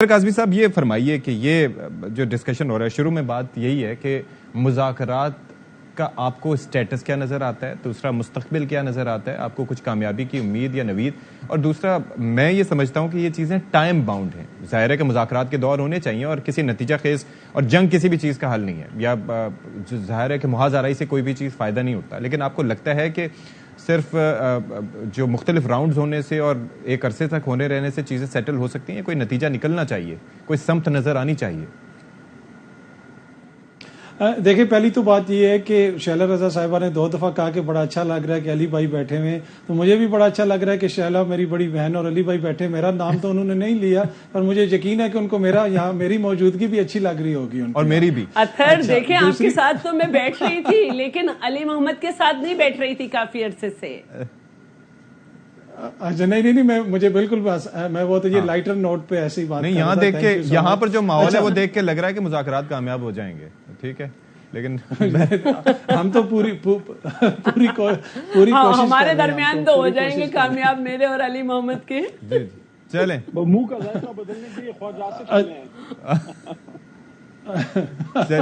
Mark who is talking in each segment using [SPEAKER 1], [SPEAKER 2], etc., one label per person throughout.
[SPEAKER 1] काज़मी साहब ये फरमाइए कि ये जो डिस्कशन हो रहा है शुरू में बात यही है कि मुज़ाकरात का आपको स्टेटस क्या नज़र आता है, दूसरा मुस्तक़बिल क्या नज़र आता है, आपको कुछ कामयाबी की उम्मीद या नवीद, और दूसरा मैं ये समझता हूँ कि ये चीज़ें टाइम बाउंड हैं। ज़ाहिर है कि मुज़ाकरात के दौर होने चाहिए और किसी नतीजा खेज़ और जंग किसी भी चीज़ का हल नहीं है, या ज़ाहिर है कि मुहाज़ाराई से कोई भी चीज़ फ़ायदा नहीं होता, लेकिन आपको लगता है कि सिर्फ जो मुख्तलिफ राउंड्स होने से और एक अरसे तक होने रहने से चीज़ें सेटल हो सकती हैं, कोई नतीजा निकलना चाहिए, कोई समत नज़र आनी चाहिए?
[SPEAKER 2] देखिए, पहली तो बात ये है कि शैला रज़ा साहिबा ने 2 दफ़ा कहा कि बड़ा अच्छा लग रहा है कि अली भाई बैठे हुए हैं, तो मुझे भी बड़ा अच्छा लग रहा है कि शैला मेरी बड़ी बहन और अली भाई बैठे। मेरा नाम तो उन्होंने नहीं लिया, पर मुझे यकीन है कि उनको मेरा यहाँ मेरी मौजूदगी भी अच्छी लग रही होगी उनको,
[SPEAKER 1] और मेरी भी।
[SPEAKER 3] अत्थर देखिए, आपके साथ तो मैं बैठ रही थी, लेकिन अली मोहम्मद के साथ नहीं बैठ रही थी काफी अरसे से।
[SPEAKER 2] अच्छा, नहीं, मुझे बिल्कुल बस मैं वो तो ये लाइटर नोट पे ऐसी बात
[SPEAKER 1] नहीं, यहाँ देख के यहाँ पर जो माहौल है वो देख के लग रहा है कि मुज़ाकरात कामयाब हो जाएंगे, ठीक है, लेकिन
[SPEAKER 2] हम तो पूरी कोशिश
[SPEAKER 3] हमारे दरमियान तो हो जाएंगे कामयाब, मेरे और अली मोहम्मद के।
[SPEAKER 1] चलें,
[SPEAKER 4] मुंह का जायका बदलने के लिए ख्वाजात से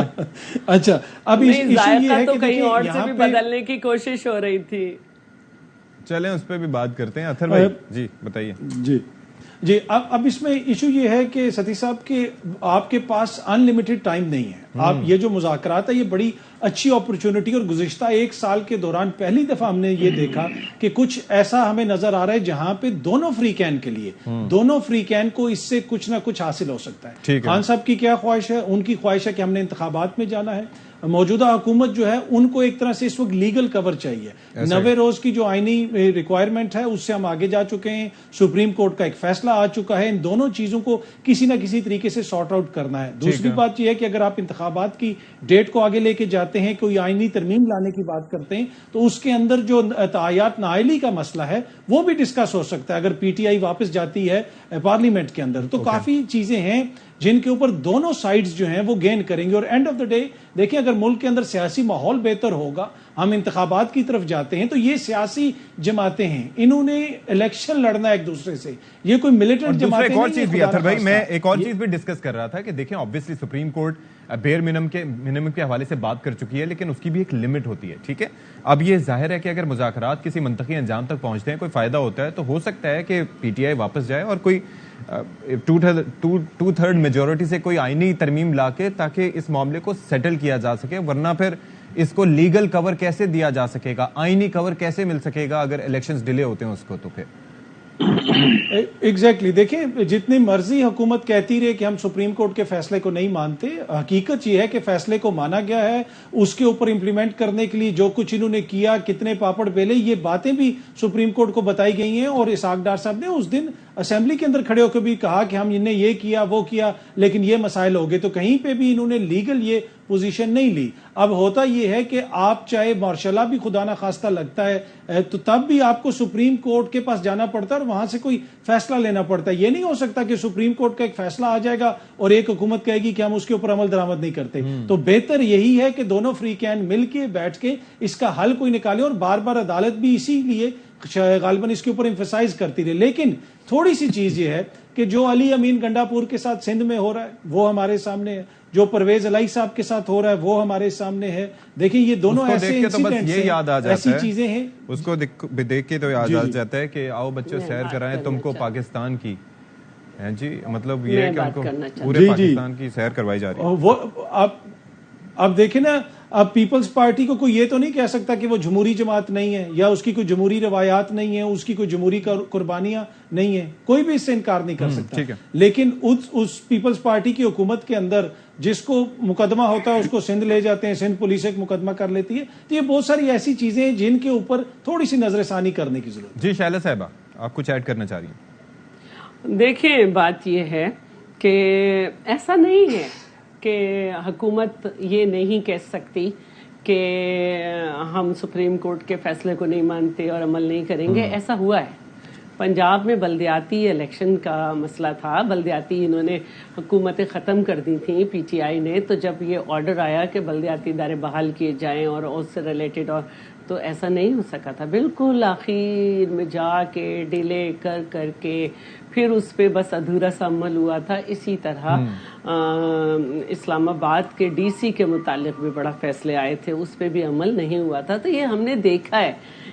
[SPEAKER 2] अच्छा, अब इशू ये है
[SPEAKER 3] कि कहीं और से भी बदलने की कोशिश हो रही थी।
[SPEAKER 1] चलें उस पर भी बात करते हैं। अत्थर भाई जी बताइए।
[SPEAKER 2] जी, अब इसमें इशू ये है कि सतीश साहब के आपके पास अनलिमिटेड टाइम नहीं है। आप ये जो मुज़ाकरात है ये बड़ी अच्छी अपॉर्चुनिटी, और गुज़िश्ता 1 साल के दौरान पहली दफा हमने ये देखा कि कुछ ऐसा हमें नजर आ रहा है जहां पे दोनों फ्रीकैन के लिए दोनों फ्रीकैन को इससे कुछ ना कुछ हासिल हो सकता है। खान साहब की क्या ख्वाहिश है? उनकी ख्वाहिश है कि हमने इंतखाबात में जाना है। मौजूदा हुकूमत जो है उनको एक तरह से इस वक्त लीगल कवर चाहिए। 90 रोज की जो आईनी रिक्वायरमेंट है उससे हम आगे जा चुके हैं, सुप्रीम कोर्ट का एक फैसला आ चुका है। इन दोनों चीजों को किसी ना किसी तरीके से सॉर्ट आउट करना है। दूसरी बात यह है कि अगर आप इंतखाबात की डेट को आगे लेके जाते हैं, कोई आईनी तरमीम लाने की बात करते हैं, तो उसके अंदर जो तायात नाइली का मसला है वो भी डिस्कस हो सकता है अगर पीटीआई वापस जाती है पार्लियामेंट के अंदर। तो काफी चीजें हैं जिनके ऊपर दोनों साइड्स जो हैं वो गेन करेंगे। और एंड ऑफ द डे देखिए, अगर मुल्क के अंदर सियासी माहौल बेहतर होगा, हम इंतखाबात की तरफ जाते हैं, तो ये सियासी जमातें हैं, इन्होंने इलेक्शन लड़ना एक दूसरे से, ये कोई मिलिटेंट जमातें नहीं।
[SPEAKER 1] एक और चीज भी अत्थर भाई, मैं एक और चीज भी डिस्कस कर रहा था कि देखें, obviously supreme court bare minimum के हवाले से बात कर चुकी है, लेकिन उसकी भी एक लिमिट होती है, ठीक है। अब ये जाहिर है कि अगर मुज़ाकरात किसी मंतकी अंजाम तक पहुंचते हैं, कोई फायदा होता है, तो हो सकता है कि पीटीआई वापस जाए और कोई 2/3 मेजोरिटी से कोई आईनी तरमीम लाके ताकि इस मामले को सेटल किया जा सके, वरना फिर इसको लीगल कवर कैसे दिया जा सकेगा, आईनी कवर कैसे मिल सकेगा अगर इलेक्शंस डिले होते हैं उसको, तो फिर
[SPEAKER 2] एग्जैक्टली देखिए, जितनी मर्जी हुकूमत कहती रहे कि हम सुप्रीम कोर्ट के फैसले को नहीं मानते, हकीकत यह है कि फैसले को माना गया है। उसके ऊपर इंप्लीमेंट करने के लिए जो कुछ इन्होंने किया, कितने पापड़ बेले, ये बातें भी सुप्रीम कोर्ट को बताई गई हैं। और इसाक डार साहब ने उस दिन असेंबली के अंदर खड़े होकर भी कहा कि हम इन्हें ये किया वो किया, लेकिन ये मसाइल हो गए। तो कहीं पे भी इन्होंने लीगल ये पोजीशन नहीं ली। अब होता यह है कि आप चाहे मार्शला भी खुदा ना खास्ता लगता है तो तब भी आपको सुप्रीम कोर्ट के पास जाना पड़ता है और वहां से कोई फैसला लेना पड़ता है। ये नहीं हो सकता कि सुप्रीम कोर्ट का एक फैसला आ जाएगा और एक हुकूमत कहेगी कि हम उसके ऊपर अमल दरामद नहीं करते। तो बेहतर यही है कि दोनों फ्रीकैन मिलके बैठ के इसका हल कोई निकाले, और बार बार अदालत भी इसीलिए गालिबन इसके ऊपर एम्फसाइज करती रही। लेकिन थोड़ी सी चीज ये है कि जो अली अमीन गंडापुर के साथ सिंध में हो रहा है वो हमारे सामने है, जो परवेज अलाई साहब के साथ हो रहा है वो हमारे सामने है। देखिए, ये दोनों ऐसे इंसिडेंट्स हैं, ऐसी चीजें हैं,
[SPEAKER 1] उसको देख के तो याद आ जाता है कि आओ बच्चों सैर कराएं तुमको पाकिस्तान की, हैं जी, मतलब ये है कि उनको पूरे पाकिस्तान की सैर करवाई जा रही है।
[SPEAKER 2] वो अब देखिए ना, अब पीपल्स पार्टी को कोई ये तो नहीं कह सकता कि वो जमहूरी जमात नहीं है, या उसकी कोई जमहूरी रवायात नहीं है, उसकी कोई जमहूरी कुर्बानियां नहीं है, कोई भी इससे इनकार नहीं कर सकता। लेकिन उस पीपल्स पार्टी की हुकूमत के अंदर जिसको मुकदमा होता है उसको सिंध ले जाते हैं, सिंध पुलिस एक मुकदमा कर लेती है। तो ये बहुत सारी ऐसी चीजें हैं जिनके ऊपर थोड़ी सी नजरसानी करने की जरूरत है।
[SPEAKER 1] जी शैला साहिबा, आप कुछ ऐड करना चाह रही हैं?
[SPEAKER 3] देखिए, बात यह है कि ऐसा नहीं है कि हुकूमत ये नहीं कह सकती कि हम सुप्रीम कोर्ट के फैसले को नहीं मानते और अमल नहीं करेंगे। ऐसा हुआ है, पंजाब में बल्दियाती इलेक्शन का मसला था, बल्दियाती इन्होंने हुकूमतें ख़त्म कर दी थी पीटीआई ने। तो जब ये ऑर्डर आया कि बल्दियाती इदारे बहाल किए जाएं और उससे रिलेटेड और تو ایسا نہیں ہو سکا تھا. بالکل آخر میں جا کے ڈیلے کر کے پھر اس پہ بس ادھورا سا عمل ہوا تھا. اسی طرح اسلام آباد کے ڈی سی کے متعلق بھی بڑا فیصلے آئے تھے, اس پہ بھی عمل نہیں ہوا تھا. تو یہ ہم نے دیکھا ہے.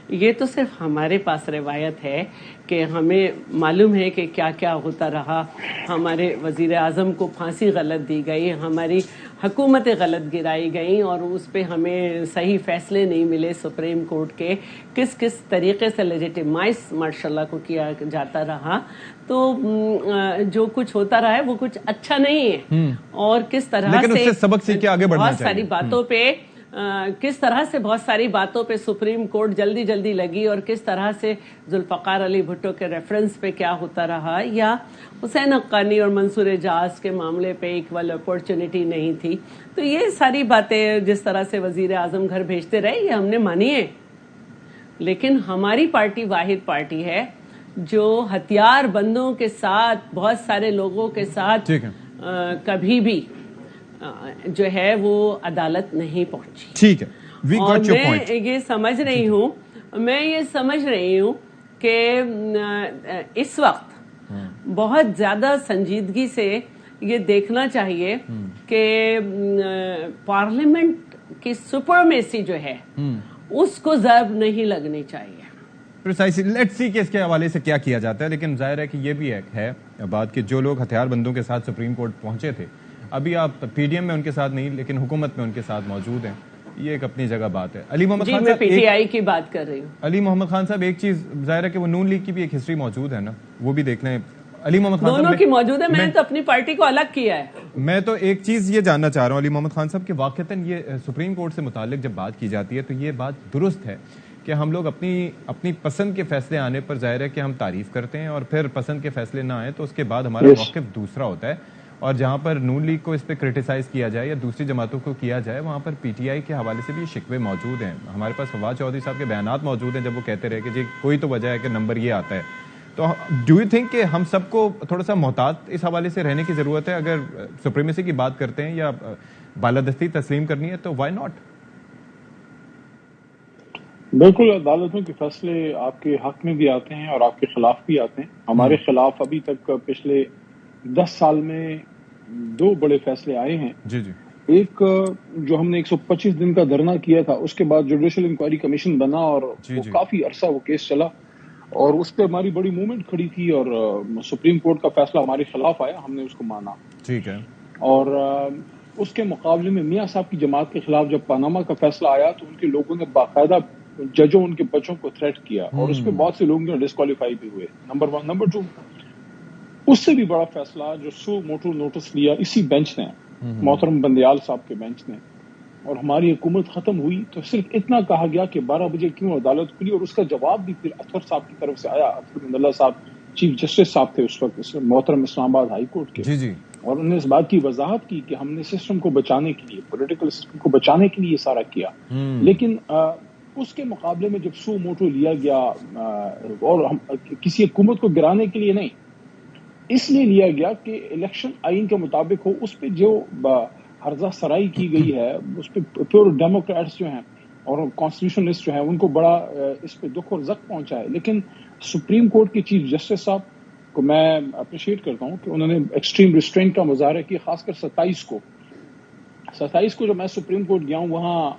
[SPEAKER 3] یہ تو صرف ہمارے پاس روایت ہے کہ ہمیں معلوم ہے کہ کیا کیا ہوتا رہا. ہمارے وزیر اعظم کو پھانسی غلط دی گئی, ہماری حکومتیں غلط گرائی گئیں, اور اس پہ ہمیں صحیح فیصلے نہیں ملے سپریم کورٹ کے. کس کس طریقے سے لیجیٹیمائز ماشاء اللہ کو کیا جاتا رہا. تو جو کچھ ہوتا رہا ہے وہ کچھ اچھا نہیں ہے. اور کس طرح سے
[SPEAKER 1] سبق سیکھ کے آگے بڑھنا
[SPEAKER 3] بہت ساری باتوں پہ کس طرح سے بہت ساری باتوں پہ سپریم کورٹ جلدی لگی, اور کس طرح سے ذوالفقار علی بھٹو کے ریفرنس پہ کیا ہوتا رہا, یا حسین حقانی اور منصور اعجاز کے معاملے پہ ایکول اپورچونٹی نہیں تھی. تو یہ ساری باتیں جس طرح سے وزیر اعظم گھر بھیجتے رہے یہ ہم نے مانی ہے. لیکن ہماری پارٹی واحد پارٹی ہے جو ہتھیار بندوں کے ساتھ, بہت سارے لوگوں کے ساتھ کبھی بھی جو ہے وہ عدالت نہیں پہنچی.
[SPEAKER 1] ٹھیک ہے,
[SPEAKER 3] اور میں یہ سمجھ رہی ہوں کہ اس وقت بہت زیادہ سنجیدگی سے یہ دیکھنا چاہیے کہ پارلیمنٹ کی سپرمیسی جو ہے اس کو ضرب نہیں لگنی چاہیے.
[SPEAKER 1] لیٹس سی کہ اس کے حوالے سے کیا کیا جاتا ہے. لیکن ظاہر ہے کہ یہ بھی ہے بات کہ جو لوگ ہتھیار بندوں کے ساتھ سپریم کورٹ پہنچے تھے, ابھی آپ پی ڈی ایم میں ان کے ساتھ نہیں لیکن حکومت میں ان کے ساتھ موجود ہیں. یہ ایک اپنی جگہ بات ہے. علی محمد خان صاحب,
[SPEAKER 3] پی ٹی آئی کی بات کر رہی ہوں.
[SPEAKER 1] علی محمد خان صاحب, ایک چیز ظاہر ہے کہ وہ نون لیگ کی بھی ایک ہسٹری موجود ہے نا, وہ بھی دیکھ لیں. علی محمد خان
[SPEAKER 3] دونوں کی موجود ہے. میں نے تو اپنی پارٹی کو الگ کیا ہے.
[SPEAKER 1] میں تو ایک چیز یہ جاننا چاہ رہا ہوں علی محمد خان صاحب کہ واقعتاً یہ سپریم کورٹ سے متعلق جب بات کی جاتی ہے تو یہ بات درست ہے کہ ہم لوگ اپنی پسند کے فیصلے آنے پر ظاہر ہے کہ ہم تعریف کرتے ہیں, اور پھر پسند کے فیصلے نہ آئیں تو اس کے بعد ہمارا موقف دوسرا ہوتا ہے. اور جہاں پر نون لیگ کو اس پہ کرٹیسائز کیا جائے یا دوسری جماعتوں کو کیا جائے, وہاں پر پی ٹی آئی کے حوالے سے بھی شکوے موجود ہیں. ہمارے پاس فواد چودھری صاحب کے بیانات موجود ہیں جب وہ کہتے رہے کہ جی کوئی تو وجہ ہے کہ نمبر یہ آتا ہے. تو ڈو یو تھنک کہ ہم سب کو تھوڑا سا محتاط اس حوالے سے رہنے کی ضرورت ہے؟ اگر سپریمیسی کی بات کرتے ہیں یا بالادستی تسلیم کرنی ہے تو وائی ناٹ؟
[SPEAKER 4] بالکل, عدالتوں کے فیصلے آپ کے حق میں بھی آتے ہیں اور آپ کے خلاف بھی آتے ہیں. ہمارے خلاف ابھی تک پچھلے 10 سال میں 2 بڑے فیصلے آئے ہیں.
[SPEAKER 1] جی جی.
[SPEAKER 4] ایک جو ہم نے 125 دن کا دھرنا کیا تھا, اس کے بعد جوڈیشل انکوائری کمیشن بنا اور وہ کافی عرصہ وہ کیس چلا, اور اس پہ ہماری بڑی موومنٹ کھڑی تھی, اور سپریم کورٹ کا فیصلہ ہمارے خلاف آیا, ہم نے اس کو مانا.
[SPEAKER 1] ٹھیک ہے.
[SPEAKER 4] اور اس کے مقابلے میں میاں صاحب کی جماعت کے خلاف جب پاناما کا فیصلہ آیا تو ان کے لوگوں نے باقاعدہ ججوں ان کے بچوں کو تھریٹ کیا, اور اس پہ بہت سے لوگ ڈسکوالیفائی بھی ہوئے. نمبر 1. نمبر 2, اس سے بھی بڑا فیصلہ جو سو موٹو نوٹس لیا اسی بینچ نے, محترم بندیال صاحب کے بینچ نے, اور ہماری حکومت ختم ہوئی تو صرف اتنا کہا گیا کہ 12 بجے کیوں عدالت کھلی, اور اس کا جواب بھی پھر اطہر صاحب کی طرف سے آیا. اطہر بند اللہ صاحب چیف جسٹس صاحب تھے اس وقت, محترم اسلام آباد ہائی کورٹ کے.
[SPEAKER 1] جی جی.
[SPEAKER 4] اور انہوں نے اس بات کی وضاحت کی کہ ہم نے سسٹم کو بچانے کے لیے, پولیٹیکل سسٹم کو بچانے کے لیے یہ سارا کیا. لیکن اس کے مقابلے میں جب سو موٹو لیا گیا, اور کسی حکومت کو گرانے کے لیے نہیں, اس لیے لیا گیا کہ الیکشن آئین کے مطابق ہو, اس پہ جو ہرزہ سرائی کی گئی ہے اس پہ پیور ڈیموکریٹس جو ہیں اور کانسٹیٹیوشنسٹ جو ہیں ان کو بڑا اس پہ دکھ اور زخم پہنچا ہے. لیکن سپریم کورٹ کے چیف جسٹس صاحب کو میں اپریشیٹ کرتا ہوں کہ انہوں نے ایکسٹریم ریسٹرینٹ کا مظاہرہ کیا, خاص کر 27 کو جب میں سپریم کورٹ گیا ہوں, وہاں